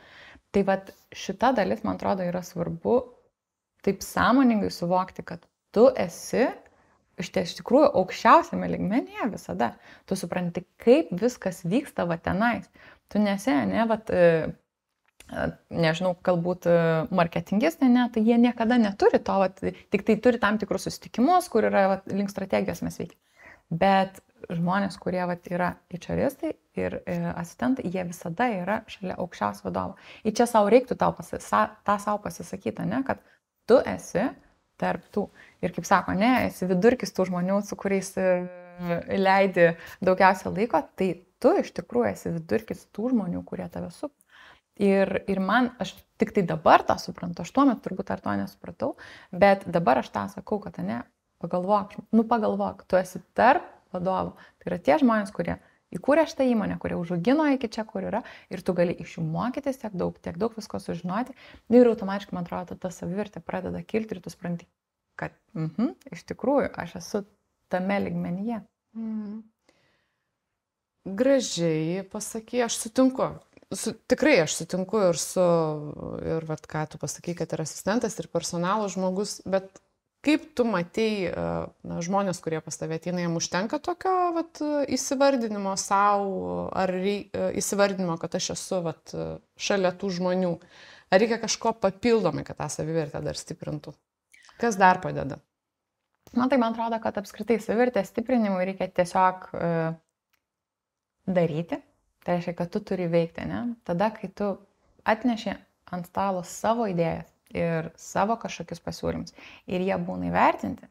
Tai šita dalis, man atrodo, yra svarbu taip sąmoningai suvokti, kad tu esi iš tikrųjų aukščiausiame lygmenyje visada. Tu supranti, kaip viskas vyksta tenais. Tu nesi, ne, nežinau, galbūt marketingistai, ne, tai jie niekada neturi to, tik tai turi tam tikrus susitikimus, kur yra link strategijos mes veikia. Bet žmonės, kurie yra HRistai ir asistentai, jie visada yra šalia aukščiausio vadovo. Ir čia savo reiktų tą savo pasisakyti, ne, kad tu esi tarp tų. Ir kaip sako, ne, esi vidurkis tų žmonių, su kuriais leidi daugiausia laiko, tai tu iš tikrųjų esi vidurkis tų žmonių, kurie tave supa. Ir man, aš tik tai dabar tą suprantu, aš tuo metu turbūt ar to nesupratau, bet dabar aš tą sakau, kad ne, pagalvok, tu esi tarp vadovų. Tai yra tie žmonės, kurie įkūrė šitą įmonę, kurie užaugino iki čia, kur yra, ir tu gali iš jų mokytis tiek daug visko sužinoti, ir automatiškai, man atrodo, ta savivertė pradeda kilti ir tu supranti, kad iš tikrųjų aš esu tame lygmenyje. Gražiai pasakė, aš sutinku. Tikrai aš sutinku ir ką tu pasakai, kad yra asistentas ir personalo žmogus, bet kaip tu matei žmonės, kurie pas tave ateina, jiems užtenka tokio įsivardinimo savo, ar įsivardinimo, kad aš esu šalia tų žmonių, ar reikia kažko papildomai, kad tą savivertę dar stiprintų? Kas dar padeda? Tai man atrodo, kad apskritai savivertės stiprinimui reikia tiesiog daryti. Tai reiškia, kad tu turi veikti, ne? Tada, kai tu atneši ant stalo savo idėjas ir savo kažkokius pasiūlymus ir jie būna įvertinti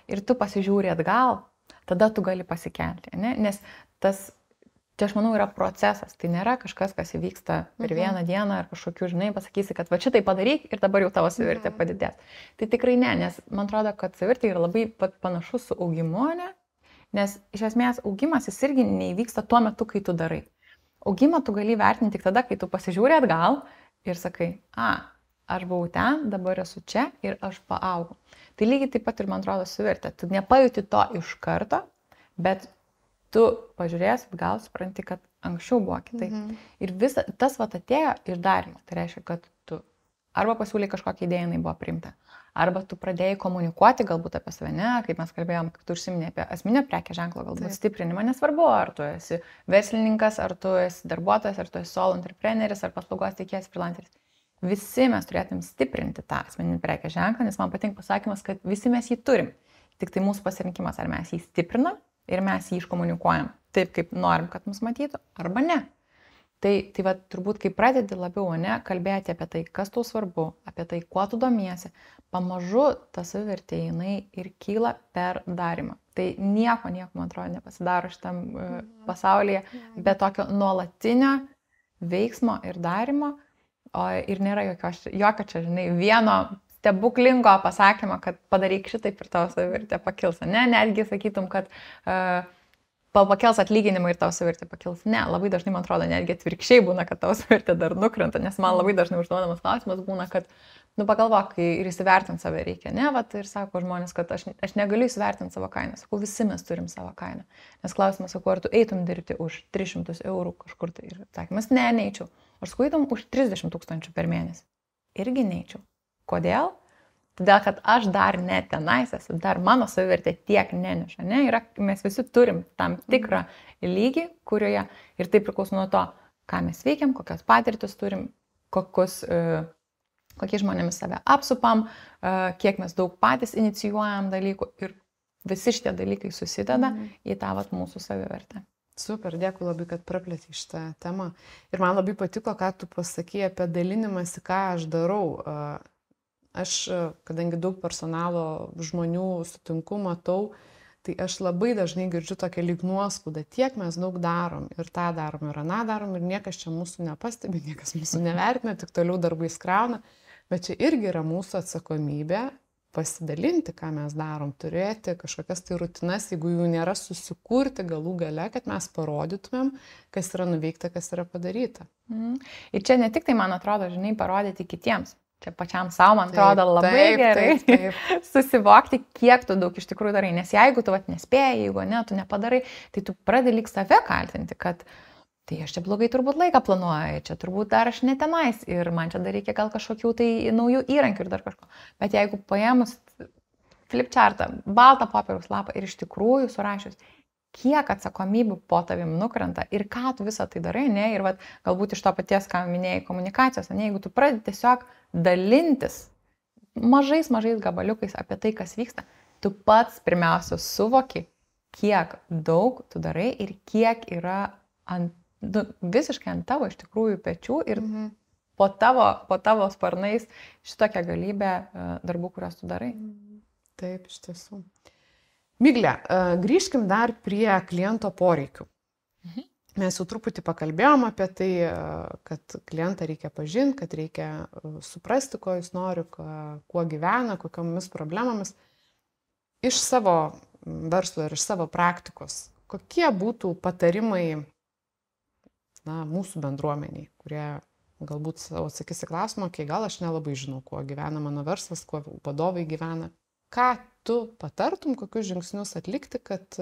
ir tu pasižiūri atgal, tada tu gali pasikelti, ne? Nes čia aš manau yra procesas, tai nėra kažkas, kas įvyksta per vieną dieną ar kažkokiu, pasakysi, kad šitai padaryk ir dabar jau tavo savivertė padidės. Tai tikrai ne, nes man atrodo, kad savivertė yra labai panašus su augimu, ne? Nes iš esmės augimas jis irgi neįvyksta tuo metu, kai tu darai. Augimą tu gali vertinti tik tada, kai tu pasižiūri atgal ir sakai, aš buvau ten, dabar esu čia ir aš paaugau. Tai lygiai taip pat ir, man atrodo, savivertė. Tu nepajuti to iš karto, bet tu pažiūrėjęs atgal, supranti, kad anksčiau buvo kitaip. Ir tas atėjo iš darymo. Tai reiškia, kad tu arba pasiūlyi kažkokią idėją, jinai buvo priimta, arba tu pradėjai komunikuoti galbūt apie save, ne, kaip mes kalbėjom, kaip tu užsiminė apie asmeninio prekės ženklo galbūt stiprinimą, nesvarbu, ar tu esi verslininkas, ar tu esi darbuotojas, ar tu esi solo entrepreneris, ar paslaugos teikėjas, freelanceris. Visi mes turėtum stiprinti tą asmeninį prekės ženklą, nes man patinka pasakymas, kad visi mes jį turim. Tik tai mūsų pasirinkimas, ar mes jį stiprinam ir mes jį iškomunikuojam taip, kaip norim, kad mus matytų, arba ne. Tai va, turbūt, kai pradedi labiau, ne, kalbėti apie tai, kas tau svarbu, apie tai, kuo tu domiesi, pamažu ta savivertė jinai ir kyla per darimą. Tai nieko, man atrodo, nepasidaro šitam pasaulyje, be tokio nuolatinio veiksmo ir darimo, ir nėra jokio čia, žinai, vieno stebuklingo pasakymo, kad padaryk šitaip ir tavo savivertė pakils. Ne, netgi sakytum, kad pakels atlyginimą ir tavo savivertė pakils. Ne, labai dažnai, man atrodo, netgi atvirkščiai būna, kad tavo savivertė dar nukrenta, nes man labai dažnai užduodamas klausimas būna, kad, pagalvok, ir įsivertinti save reikia, ne, vat, ir sako žmonės, kad aš negaliu įsivertinti savo kainą. Sakau, visi mes turim savo kainą. Nes klausimas, sakau, ar tu eitum dirbti už 300 eurų kažkur tai. Ir atsakymas, ne, neičiau. Aš sakau, eitum už 30 000 per mėnesį. Irgi neičiau. Kodėl? Todėl, kad aš dar net tenais esu, dar mano savivertė tiek neneša. Ne? Mes visi turim tam tikrą lygį, kurioje ir tai priklauso nuo to, ką mes veikiam, kokios patirtis turim, kokie žmonėmis save apsupam, kiek mes daug patys inicijuojam dalykų ir visi šitie dalykai susideda į tą mūsų savivertę. Super, dėkui labai, kad praplėtei šitą temą. Ir man labai patiko, ką tu pasakei apie dalinimąsi, ką aš darau. Aš, kadangi daug personalo žmonių sutinku, matau, tai aš labai dažnai girdžiu tokią lyg nuoskaudą, tiek mes daug darom ir tą darom ir aną darom ir niekas čia mūsų nepastebi, niekas mūsų nevertina, tik toliau darbais krauna, bet čia irgi yra mūsų atsakomybė pasidalinti, ką mes darom, turėti kažkokias tai rutinas, jeigu jų nėra, susikurti galų gale, kad mes parodytumėm, kas yra nuveikta, kas yra padaryta. Ir čia ne tik tai, man atrodo, žinai, parodyti kitiems. Čia pačiam savo, man atrodo, labai gerai susivokti, kiek tu daug iš tikrųjų darai. Nes jeigu tu nespėjai, jeigu ne, tu nepadarai, tai tu pradedi lyg save kaltinti, kad tai aš čia blogai turbūt laiką planuoju, čia turbūt dar aš netenais ir man čia dar reikia gal kažkokių tai naujų įrankių ir dar kažko. Bet jeigu paėmus flipchartą, baltą popieriaus lapą ir iš tikrųjų surašius, kiek atsakomybių po tavim nukrenta ir ką tu visą tai darai, ne, ir galbūt iš to paties, ką minėjai komunikacijos, ne, jeigu tu pradedi tiesiog dalintis mažais gabaliukais apie tai, kas vyksta, tu pats pirmiausia suvoki, kiek daug tu darai ir kiek yra visiškai ant tavo iš tikrųjų pečių ir po tavo sparnais šitokia galybė darbų, kuriuos tu darai. Taip, iš tiesų. Migle, grįžkim dar prie kliento poreikių. Mes jau truputį pakalbėjom apie tai, kad klientą reikia pažinti, kad reikia suprasti, ko jis nori, kuo gyvena, kokiomis problemomis. Iš savo verslo ir iš savo praktikos, kokie būtų patarimai mūsų bendruomeniai, kurie galbūt atsakys į klausimą, gal aš nelabai žinau, kuo gyvena mano verslas, kuo vadovai gyvena. Ką tu patartum, kokius žingsnius atlikti, kad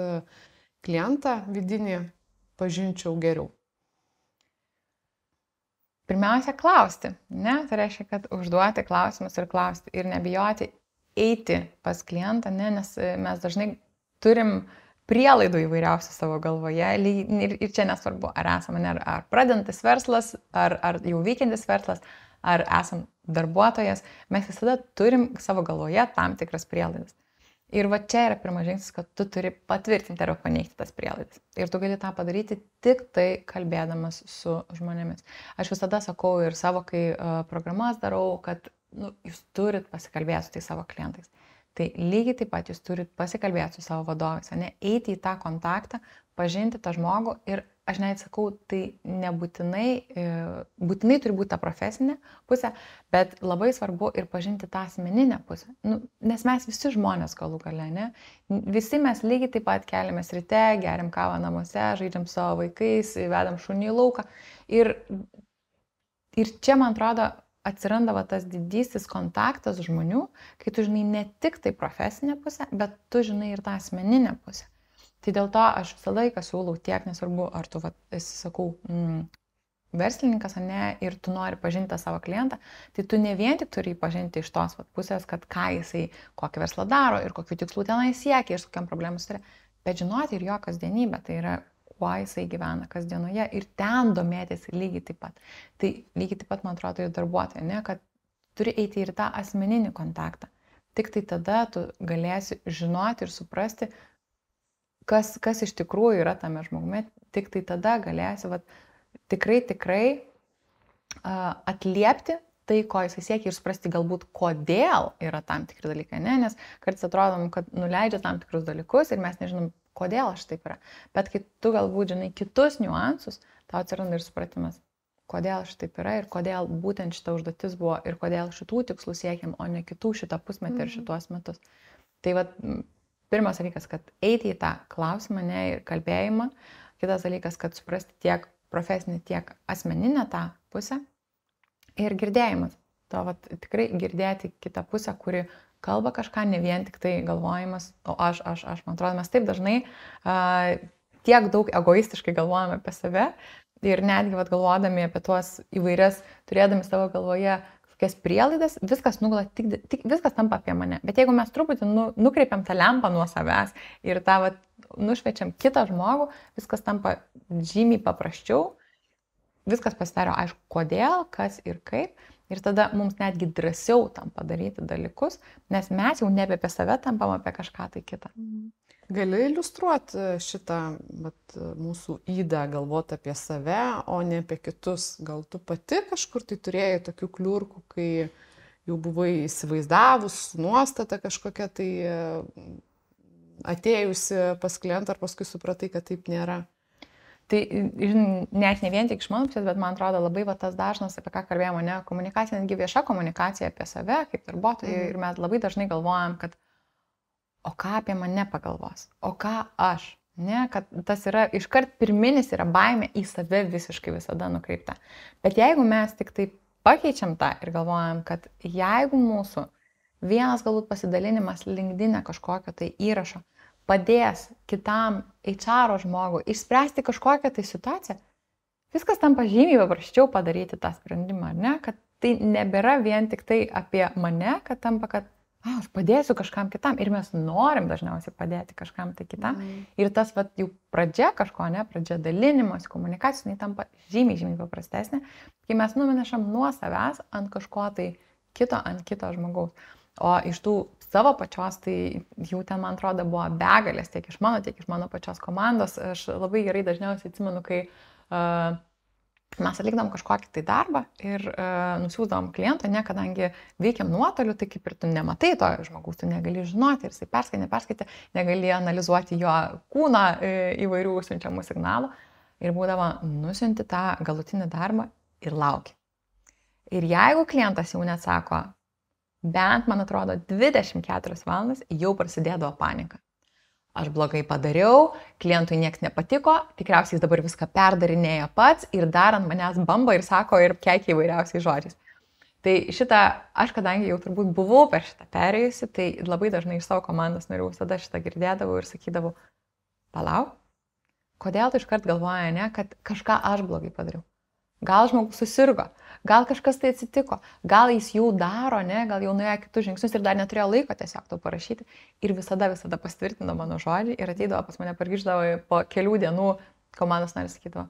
klientą vidinį pažinčiau geriau? Pirmiausia, klausti. Ne? Tai reiškia, kad užduoti klausimus ir klausti. Ir nebijoti eiti pas klientą, ne? Nes mes dažnai turim prielaidų įvairiausių savo galvoje. Ir čia nesvarbu, ar esame, ar pradedantis verslas, ar jau veikiantis verslas, ar esam darbuotojas, mes visada turim savo galvoje tam tikras prielaidas. Ir čia yra pirmas žingsnis, kad tu turi patvirtinti arba paneigti tas prielaidas. Ir tu gali tą padaryti tik tai kalbėdamas su žmonėmis. Aš visada sakau ir savo, kai programas darau, kad jūs turit pasikalbėti su tai savo klientais. Tai lygiai taip pat jūs turit pasikalbėti su savo vadovais, ne, eiti į tą kontaktą, pažinti tą žmogų ir aš net sakau, tai nebūtinai turi būti ta profesinė pusė, bet labai svarbu ir pažinti tą asmeninę pusę. Nes mes visi žmonės galų gale, ne? Visi mes lygiai taip pat keliamės ryte, geriam kavą namuose, žaidžiam savo vaikais, vedam šunį į lauką. Ir čia, man atrodo, atsiranda tas didysis kontaktas žmonių, kai tu žinai ne tik tai profesinę pusę, bet tu žinai ir tą asmeninę pusę. Tai dėl to aš visą laiką siūlau tiek, nesvarbu, ar tu esi, sakau, verslininkas, ar ne, ir tu nori pažinti tą savo klientą, tai tu ne vien tik turi pažinti iš tos pusės, kad ką jisai, kokį verslą daro ir kokiu tikslu tenai siekia ir su kokiam problemus turi, bet žinoti ir jo kasdienybę, tai yra, kuo jisai gyvena kasdienoje ir ten domėtis lygiai taip pat. Tai lygiai taip pat, man atrodo, ir darbuotojai, ne, kad turi eiti ir tą asmeninį kontaktą. Tik tai tada tu galėsi žinoti ir suprasti, kas iš tikrųjų yra tame žmogumi, tik tai tada galėsi tikrai atliepti tai, ko jisai siekia ir suprasti galbūt, kodėl yra tam tikri dalykai, ne? Nes kartais atrodom, kad nuleidžia tam tikrus dalykus ir mes nežinom, kodėl aš taip yra. Bet kai tu galbūt žinai kitus niuansus, tau atsiranda ir supratimas, kodėl aš taip yra ir kodėl būtent šita užduotis buvo ir kodėl šitų tikslų siekiam, o ne kitų šitą pusmetį ir šituos metus. Tai vat, pirmas dalykas, kad eiti į tą klausimą, ne, ir kalbėjimą. Kitas dalykas, kad suprasti tiek profesinį, tiek asmeninę tą pusę. Ir girdėjimas. To vat, tikrai girdėti kitą pusę, kuri kalba kažką, ne vien tik tai galvojimas, o aš. Man atrodo, mes taip dažnai tiek daug egoistiškai galvojame apie save ir netgi vat, galvodami apie tuos įvairias, turėdami savo galvoje kokias prielaidas, viskas nugula, viskas tampa apie mane. Bet jeigu mes truputį nukreipiam tą lempą nuo savęs ir tą vat, nušviečiam kitą žmogų, viskas tampa žymiai paprasčiau. Viskas pasidaro aišku, kodėl, kas ir kaip. Ir tada mums netgi drąsiau tam padaryti dalykus, nes mes jau nebe apie save tampam, apie kažką tai kitą. Gali iliustruoti šitą mūsų ydą, galvoti apie save, o ne apie kitus. Gal tu pati kažkur tai turėjai tokių kliurkų, kai jau buvai įsivaizdavus nuostatą kažkokią tai atėjusi pas klientą ar paskui supratai, kad taip nėra? Tai net ne vien tik iš mano pusės, bet man atrodo labai tas dažnas, apie ką kalbėjome, ne komunikacija, netgi vieša komunikacija apie save, kaip darbuotojai, ir mes labai dažnai galvojam, kad o ką apie mane pagalvos, o ką aš, ne, kad tas yra iškart pirminis yra baimė į save visiškai visada nukreipta. Bet jeigu mes tik taip pakeičiam tą ir galvojam, kad jeigu mūsų vienas galbūt pasidalinimas LinkedIn kažkokio tai įrašo padės kitam HR žmogui išspręsti kažkokią tai situaciją, viskas tampa žymiai paprasčiau padaryti tą sprendimą, ne? Kad tai nebėra vien tik tai apie mane, kad tampa, kad aš padėsiu kažkam kitam ir mes norim dažniausiai padėti kažkam tai kitam. Ir tas vat, jau pradžia kažko, ne? Pradžia dalinimos, komunikacijos, jinai tampa žymiai paprastesnė, kai mes numenešam nuo savęs ant kažko tai kito, ant kito žmogaus. O iš tų savo pačios, tai jau ten, man atrodo, buvo begalės tiek iš mano pačios komandos. Aš labai gerai dažniausiai atsimenu, kai mes atlikdavom kažkokį tai darbą ir nusiųsdavom klientą, ne, kadangi veikiam nuotoliu, tai kaip ir tu nematai to žmogaus, tu negali žinoti, ir jisai perskaitė, negali analizuoti jo kūną įvairių siunčiamų signalų. Ir būdavo nusiunti tą galutinį darbą ir lauki. Ir jeigu klientas jau neatsako, bent, man atrodo, 24 valandas jau prasidėdavo panika. Aš blogai padariau, klientui nieks nepatiko, tikriausiai jis dabar viską perdarinėja pats ir dar ant manęs bamba ir sako ir keikia įvairiausiais žodžiais. Tai šitą, aš kadangi jau turbūt buvau per šitą perėjusi, tai labai dažnai iš savo komandos narių visada šitą girdėdavau ir sakydavau, palauk, kodėl tu iškart galvoji, ne, kad kažką aš blogai padariau. Gal žmogus susirgo, gal kažkas tai atsitiko, gal jis jau daro, ne, gal jau nuėjo kitus žingsnius ir dar neturėjo laiko tiesiog to parašyti. Ir visada pasitvirtino mano žodžiai ir ateidavo pas mane, pargrįždavo po kelių dienų, komandos narys sakydavo,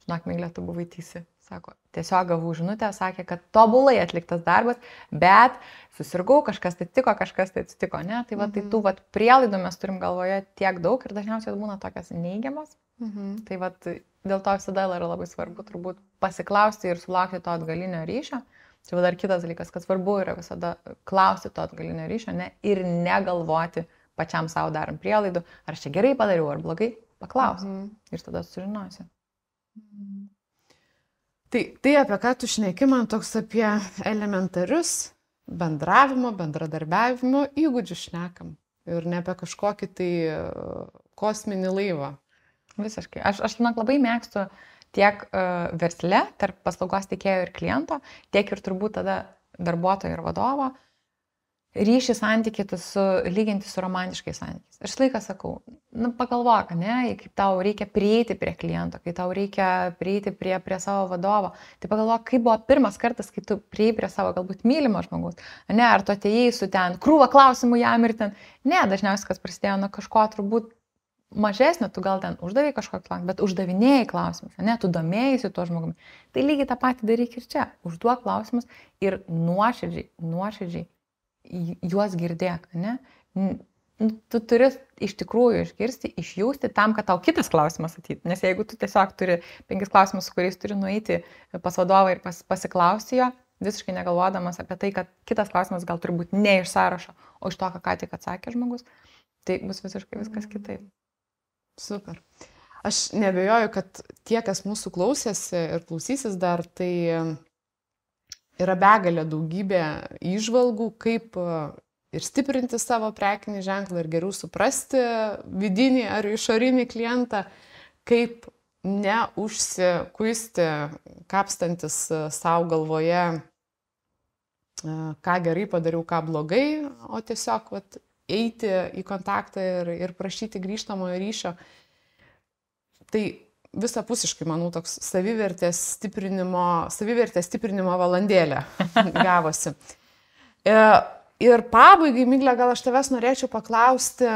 žinok, Miglė, tu buvai teisi. Sako, tiesiog gavau žinutę, sakė, kad tobulai atliktas darbas, bet susirgau, kažkas tai atsitiko, ne? Tai va, tai tų va, prielaidų mes turim galvoje tiek daug ir dažniausiai būna tokias neigiamas. Tai va, dėl to visada yra labai svarbu turbūt pasiklausti ir sulaukti to atgalinio ryšio. Tai va dar kitas dalykas, kad svarbu yra visada klausti to atgalinio ryšio, ne? Ir negalvoti pačiam savo darant prielaidų, ar aš čia gerai padariau, ar blogai, paklausti. Ir tada sužinosi. Tai apie ką tu šneki, man toks apie elementarius bendravimo, bendradarbiavimo įgūdžių šnekam. Ir ne apie kažkokį tai kosminį laivą. Visiškai. Aš labai mėgstu tiek versle, tarp paslaugos teikėjo ir kliento, tiek ir turbūt tada darbuotojo ir vadovo, ryšį santykį lyginti su romantiškais santykiais. Aš laiką sakau, pagalvok, ne, kaip tau reikia prieiti prie kliento, kai tau reikia prieiti prie savo vadovo, tai pagalvok, kaip buvo pirmas kartas, kai tu priei prie savo galbūt mylimo žmogaus, ne, ar tu atėjai su ten krūva klausimų jam ir ten, ne, dažniausiai kas prasidėjo nuo kažko turbūt mažesnio, tu gal ten uždavai kažkokį klausimą, bet uždavinėjai klausimus, ne, tu domėjai tuo žmogumi. Tai lygiai tą patį daryk ir čia, užduok klausimus ir nuoširdžiai juos girdėk, ne? tu turi iš tikrųjų išgirsti, išjausti tam, kad tau kitas klausimas ateitų. Nes jeigu tu tiesiog turi 5 klausimus, su kuriais turi nueiti pas vadovą ir pasiklausti jo, visiškai negalvodamas apie tai, kad kitas klausimas gal turi būti ne iš sąrašo, o iš to, ką tik atsakė žmogus, tai bus visiškai viskas kitaip. Super. Aš nebejoju, kad tie, kas mūsų klausėsi ir klausysis dar, tai yra begalė daugybė įžvalgų, kaip ir stiprinti savo prekinį ženklą ir geriau suprasti vidinį ar išorinį klientą, kaip neužsikuisti, kapstantis savo galvoje, ką gerai padariau, ką blogai, o tiesiog eiti į kontaktą ir prašyti grįžtamojo ryšio. Tai visapusiškai, manau, toks savivertės stiprinimo valandėlė gavosi. Ir pabaigai, Migle, gal aš tavęs norėčiau paklausti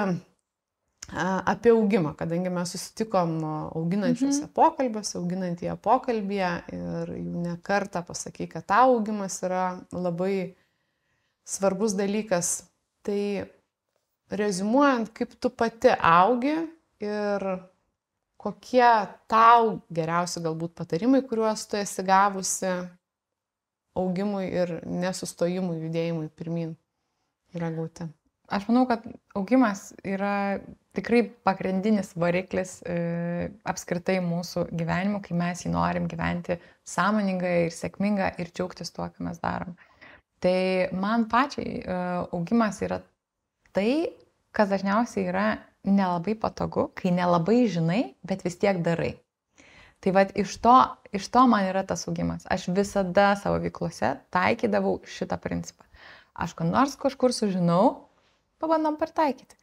apie augimą, kadangi mes susitikom auginančiuose pokalbiuose, auginantėje pokalbėje ir jau ne kartą pasakai, kad tau augimas yra labai svarbus dalykas. Tai reziumuojant, kaip tu pati augi ir kokie tau geriausi galbūt patarimai, kuriuos tu esi gavusi augimui ir nesustojimui, judėjimui pirmin yra gauti? Aš manau, kad augimas yra tikrai pagrindinis variklis apskritai mūsų gyvenimu, kai mes jį norim gyventi sąmoningai ir sėkmingai ir džiaugtis tuo, ką mes darom. Tai man pačiai augimas yra tai, kas dažniausiai yra nelabai patogu, kai nelabai žinai, bet vis tiek darai. Tai iš to man yra tas augimas. Aš visada savo veiklose taikydavau šitą principą. Aš nors kažkur sužinau, pabandom pritaikyti.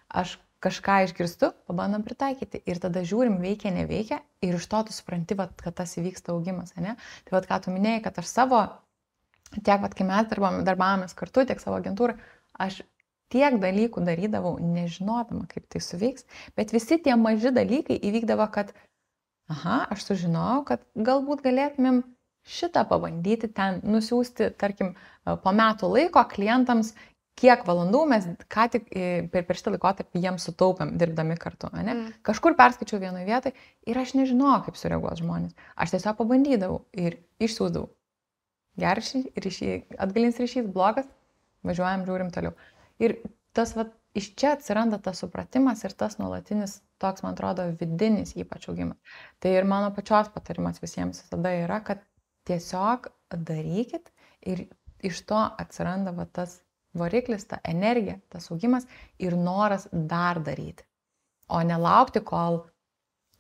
Aš kažką išgirstu, pabandom pritaikyti. Ir tada žiūrim, veikia, neveikia. Ir iš to tu supranti, kad tas įvyksta augimas. Ne? Tai ką tu minėjai, kad aš savo, tiek kai mes darbavomės kartu, tiek savo agentūrą, aš tiek dalykų darydavau, nežinodama, kaip tai suveiks, bet visi tie maži dalykai įvykdavo, kad, aš sužinojau, kad galbūt galėtumėm šitą pabandyti ten nusiųsti, tarkim, po metų laiko klientams, kiek valandų mes ką tik per šitą laikotarpį jiems sutaupėm, dirbdami kartu. Ne? Kažkur perskaičiau vienoje vietoje ir aš nežinojau, kaip sureaguos žmonės. Aš tiesiog pabandydavau ir išsiųsdavau. Geras ryšys, atgalinis ryšys, blogas, važiuojam, žiūrim toliau. Ir tas, iš čia atsiranda tas supratimas ir tas nuolatinis toks, man atrodo, vidinis ypač augimas. Tai ir mano pačios patarimas visiems visada yra, kad tiesiog darykit ir iš to atsiranda tas variklis, ta energija, tas augimas ir noras dar daryti. O nelaukti, kol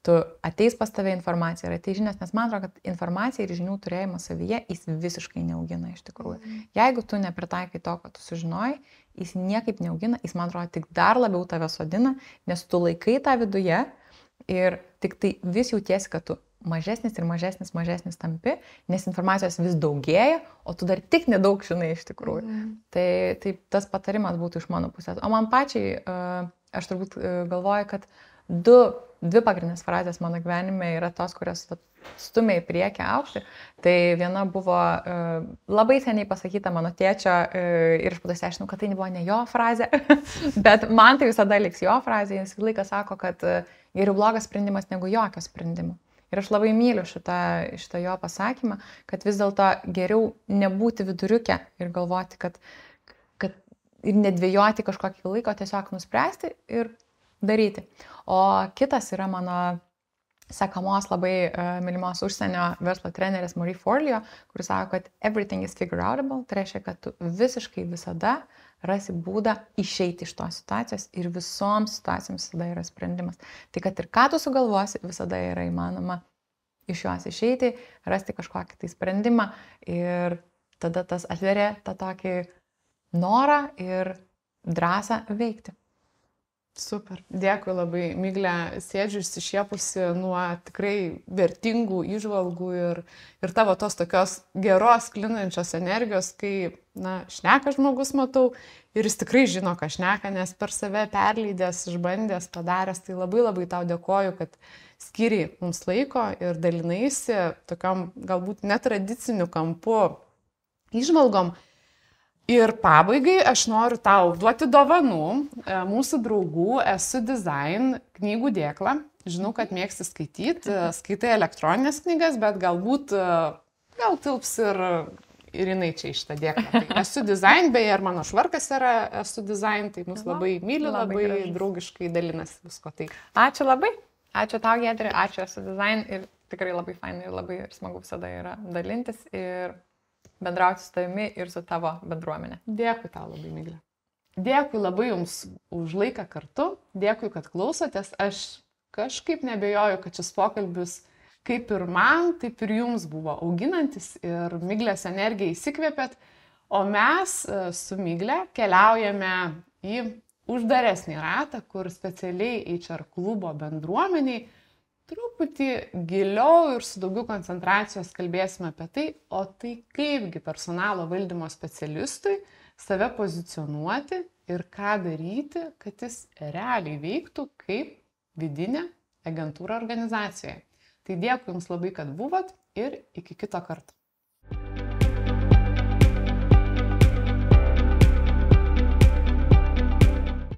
tu ateis pas tave informacija ir ateis žinias, nes man atrodo, kad informacija ir žinių turėjimas savyje jis visiškai neaugina iš tikrųjų. Jeigu tu nepritaikai to, ką tu sužinojai, jis niekaip neaugina, jis man atrodo tik dar labiau tave sodina, nes tu laikai tą viduje ir tik tai vis jautiesi, kad tu mažesnis ir mažesnis tampi, nes informacijos vis daugėja, o tu dar tik nedaug žinai iš tikrųjų. Tai tas patarimas būtų iš mano pusės. O man pačiai, aš turbūt galvoju, kad dvi pagrindinės frazės mano gyvenime yra tos, kurios stumia į priekį augti. Tai viena buvo labai seniai pasakyta mano tėčio ir aš pasiaiškinau, kad tai nebuvo ne jo frazė, bet man tai visada liks jo frazė. Jis laiką sako, kad geriau blogas sprendimas negu jokio sprendimo. Ir aš labai myliu šitą jo pasakymą, kad vis dėlto geriau nebūti viduriuke ir galvoti, kad ir nedvejoti kažkokį laiką, tiesiog nuspręsti ir daryti. O kitas yra mano sekamos labai mylimos užsienio verslo trenerės Marie Forleo, kuris sako, kad everything is figure outable, tai reiškia, kad tu visiškai visada rasi būdą išeiti iš tos situacijos ir visoms situacijoms visada yra sprendimas. Tai kad ir ką tu sugalvosi, visada yra įmanoma iš jos išeiti, rasti kažkokį tai sprendimą ir tada tas atveria tą tokį norą ir drąsą veikti. Super. Dėkui labai, Migle, sėdžiu išsišiepusi nuo tikrai vertingų įžvalgų ir tavo tos tokios geros, klinančios energijos, kai, šneka žmogus matau ir jis tikrai žino, ką šneka, nes per save perleidęs, išbandęs, padaręs, tai labai labai tau dėkoju, kad skiriai mums laiko ir dalinaisi tokiom galbūt netradiciniu kampu įžvalgom. Ir pabaigai aš noriu tau duoti dovanų mūsų draugų Esu Design knygų dėklą. Žinau, kad mėgsti skaityti, skaitai elektroninės knygas, bet galbūt gal tilps ir jinai čia iš tą dėklą. Tai Esu Design, beje, ir mano švarkas yra Esu Design, tai mus labai myli, labai draugiškai dalinasi visko. Tai. Ačiū labai, ačiū tau, Giedrė, ačiū Esu Design ir tikrai labai fainai ir labai smagu visada yra dalintis ir bendrauti su tavimi ir su tavo bendruomenė. Dėkui tau labai, Miglė. Dėkui labai jums už laiką kartu, dėkui, kad klausotės. Aš kažkaip nebejoju, kad šis pokalbis kaip ir man, taip ir jums buvo auginantis ir Miglės energiją įsikvėpėt, o mes su Migle keliaujame į uždaresnį ratą, kur specialiai HR klubo bendruomeniai truputį giliau ir su daugiau koncentracijos kalbėsime apie tai, o tai kaipgi personalo valdymo specialistui save pozicionuoti ir ką daryti, kad jis realiai veiktų kaip vidinė agentūra organizacijoje. Tai dėkui jums labai, kad buvot ir iki kito karto.